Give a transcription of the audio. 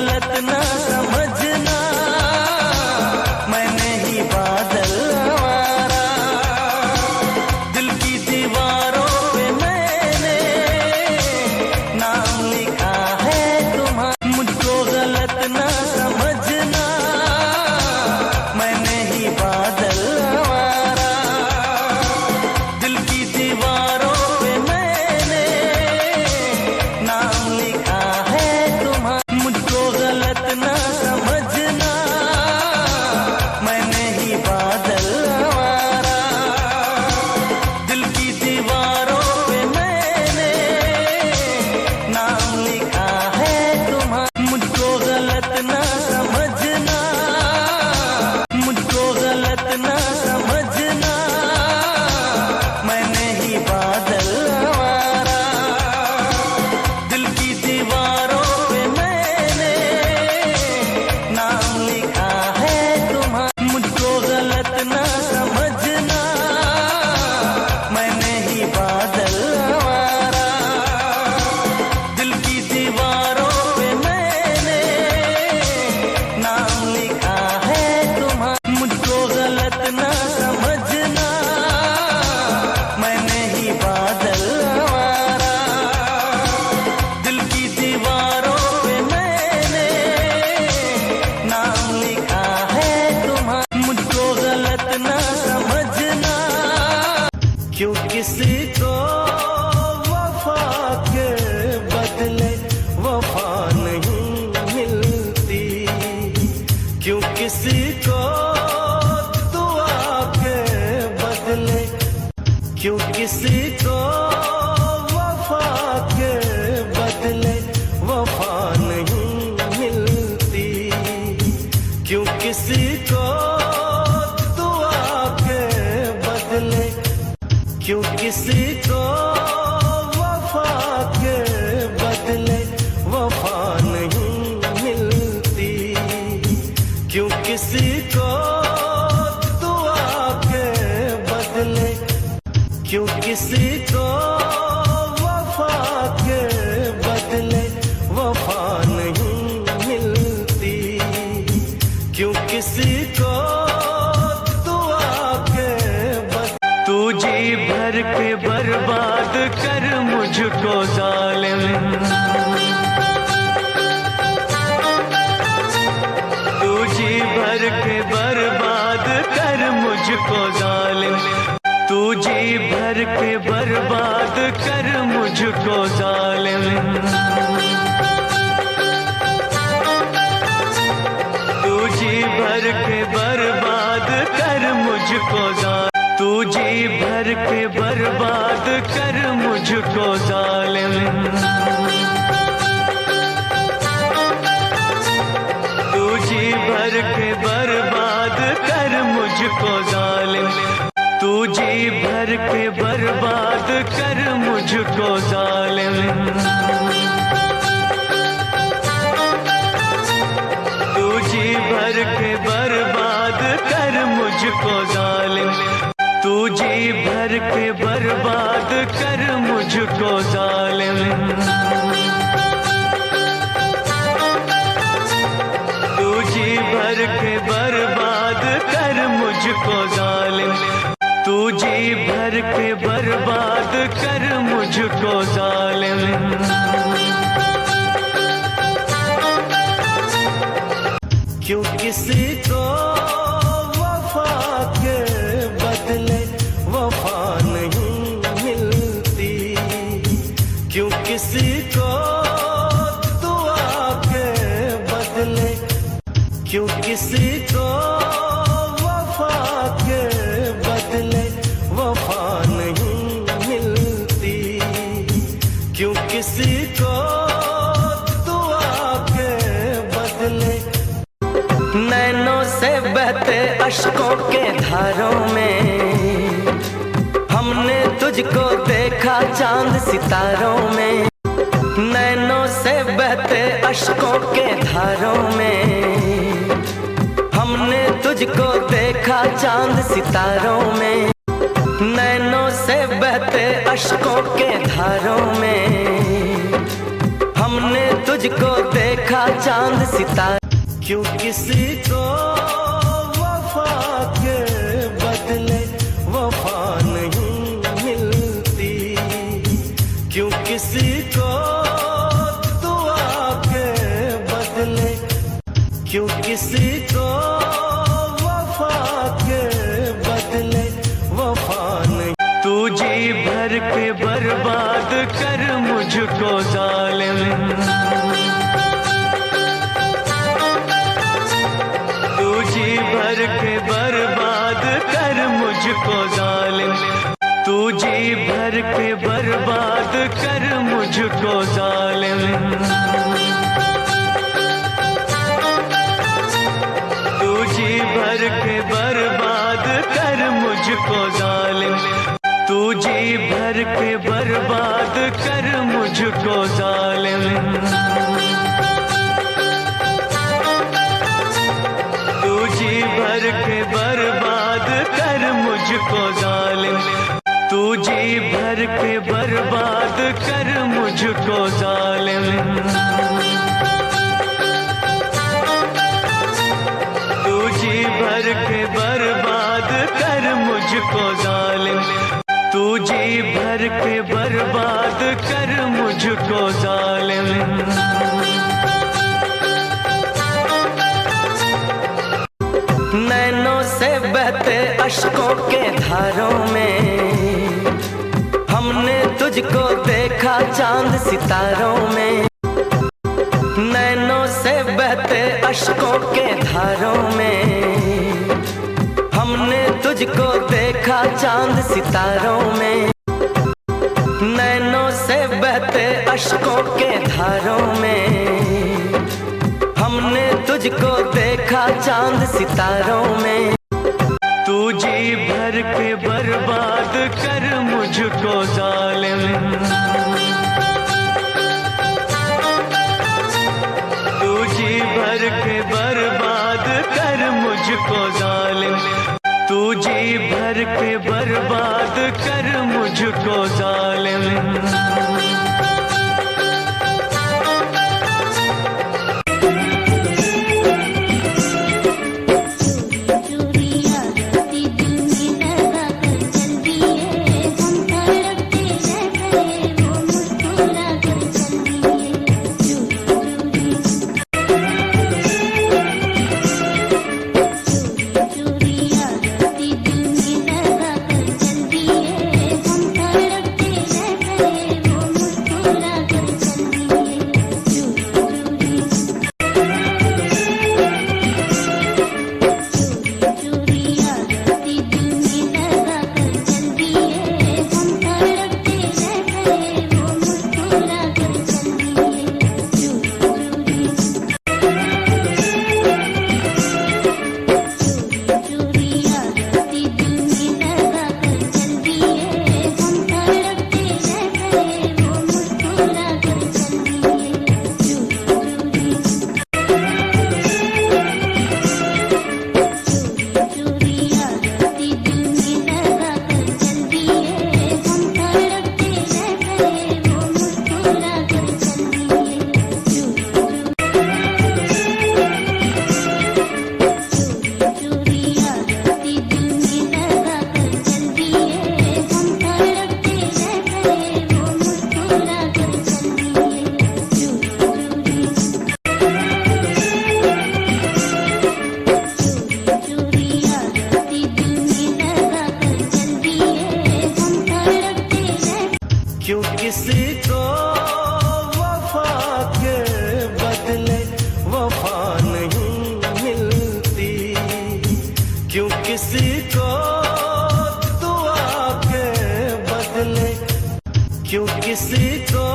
गलत ना समझना, मैंने ही बादल मारा। दिल की दीवारों पे मैंने नाम लिखा है तुम्हारा। मुझको गलत ना समझना, मैंने ही बादल मारा। दिल की दीवारों पे मैंने नाम लिखा है तुम्हारा। मुझको गलत ना समझना, मैंने ही बादल मारा। दिल की दीवारों पे मैंने नाम लिखा है तुम्हारा। मुझको गलत ना समझना, मुझको गलत ना समझना, मैंने ही बादल मारा। दिल की दीवारों पे मैंने नाम लिखा है तुम्हारा। मुझको गलत ना समझना, मैंने ही बादल मारा। दिल की दीवारों पे मैंने नाम लिखा है तुम्हारा। मुझको गलत ना समझना, मैंने ही बादल मारा। दिल की दीवारों पे मैंने नाम लिखा है तुम्हारा। मुझको गलत ना समझना, क्यों किसी को वफा के बदले वफा नहीं मिलती। क्यों किसी को दुआ के बदले, क्यों किसी को वफा के बदले वफा नहीं मिलती। क्यों किसी को दुआ के बदले, क्यों किसी को वफा के बदले वफा नहीं मिलती। क्यों किसी को दुआ के बदले, क्यों किसी को वफा के बदले वफा नहीं मिलती। क्यों किसी को दुआ के बदले। तू जी भर के बर्बाद कर मुझको जालिम, तू जी भर के बर्बाद कर मुझको जालिम। तू जी भर के बर्बाद कर मुझको जालिम। तू जी भर के बर्बाद कर मुझको जालिम। तू जी भर के बर्बाद कर मुझको जालिम। तू जी भर के बर्बाद कर मुझको जालिम। तू जी भर के बर्बाद कर मुझको जालिम। तू जी भर के बर्बाद कर मुझको जालिम। तू जी भर के बर्बाद कर मुझको जालिम। तू जी भर के बर्बाद कर मुझको जालिम। तू जी भर के बर्बाद कर मुझको जालिम। क्यों किसी को वफा के बदले वफा नहीं मिलती। क्यों किसी को दुआ के बदले, क्यों किसी को वफा के बदले वफा नहीं मिलती। क्यों किसी को दुआ के बदले। नैनों से बहते अश्कों के धारों में हमने तुझको देखा चांद सितारों में। नैनों से बहते अश्कों के धारों में हमने तुझको देखा चांद सितारों में। नैनों से बहते अश्कों के धारों में हमने तुझको देखा चांद सितारा। क्यों किसी को वफा के बदले वफा नहीं मिलती, क्यों किसी को दुआ के बदले, क्यों किसी को वफा के बदले वफा नहीं। तू जी भर के बर्बाद कर मुझको जालिम, तू जी भर के बर्बाद कर मुझको जालिम, तू जी भर के बर्बाद कर मुझको जालिम, तू जी भर के बर्बाद कर मुझको जालिम, तू जी भर के बर्बाद कर मुझको जालिम, तू जी भर के बर्बाद कर मुझको जालिम, तू जी भर के बर्बाद कर मुझको जालिम, तू जी भर के बर्बाद कर मुझको जालिम, तू जी भर के बर्बाद कर मुझको जालिम। नैनों से बहते अश्कों के धारों में हमने तुझको देखा चांद सितारों में। नैनों से बहते अश्कों के धारों में हमने तुझको देखा चांद सितारों में। नैनों से बहते अश्कों के धारों में हमने तुझको देखा चांद सितारों में। तू जी भर के बर्बाद कर मुझको जालिम, तू जी भर के बर्बाद कर मुझको जालिम, तू जी भर के बर्बाद कर मुझको जालिम, क्यों किसी को वफा के बदले वफा नहीं मिलती, क्यों किसी को दुआ के बदले, क्यों किसी को